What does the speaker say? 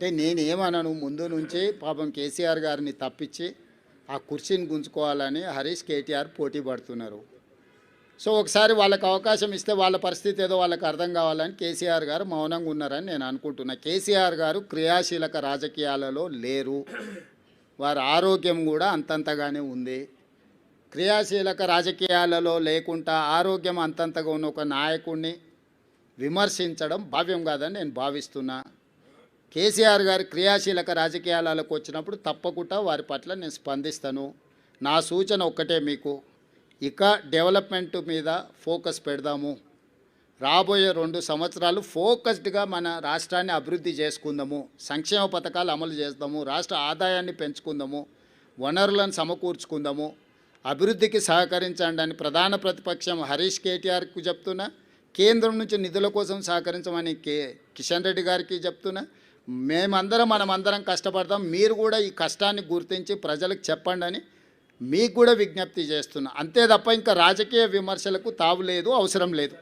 అంటే నేనేమనను, ముందు నుంచి పాపం కేసీఆర్ గారిని తప్పించి ఆ కుర్చీని గుంజుకోవాలని హరీష్ కేటీఆర్ పోటీ పడుతున్నారు. సో ఒకసారి వాళ్ళకి అవకాశం ఇస్తే వాళ్ళ పరిస్థితి ఏదో వాళ్ళకి అర్థం కావాలని కేసీఆర్ గారు మౌనంగా ఉన్నారని నేను అనుకుంటున్నా. కేసీఆర్ గారు క్రియాశీలక రాజకీయాలలో లేరు. వారి ఆరోగ్యం కూడా అంతంతగానే ఉంది. క్రియాశీలక రాజకీయాలలో లేకుండా ఆరోగ్యం అంతంతగా ఉన్న ఒక నాయకుడిని విమర్శించడం భావ్యం కాదని నేను భావిస్తున్నా. కేసీఆర్ గారి క్రియాశీలక రాజకీయాలకు వచ్చినప్పుడు తప్పకుండా వారి పట్ల నేను స్పందిస్తాను. నా సూచన ఒక్కటే మీకు, ఇక డెవలప్మెంట్ మీద ఫోకస్ పెడదాము. రాబోయే 2 సంవత్సరాలు ఫోకస్డ్గా మన రాష్ట్రాన్ని అభివృద్ధి చేసుకుందాము, సంక్షేమ పథకాలు అమలు చేద్దాము, రాష్ట్ర ఆదాయాన్ని పెంచుకుందాము, వనరులను సమకూర్చుకుందాము, అభివృద్ధికి సహకరించండి అని ప్రధాన ప్రతిపక్షం హరీష్ కేటీఆర్కి చెప్తున్నా. కేంద్రం నుంచి నిధుల కోసం సహకరించమని కిషన్ రెడ్డి గారికి చెప్తున్నా. మనమందరం కష్టపడతాం, మీరు కూడా ఈ కష్టాన్ని గుర్తించి ప్రజలకు చెప్పండి అని మీకు కూడా విజ్ఞప్తి చేస్తున్నా. అంతే తప్ప ఇంకా రాజకీయ విమర్శలకు తావు లేదు, అవసరం లేదు.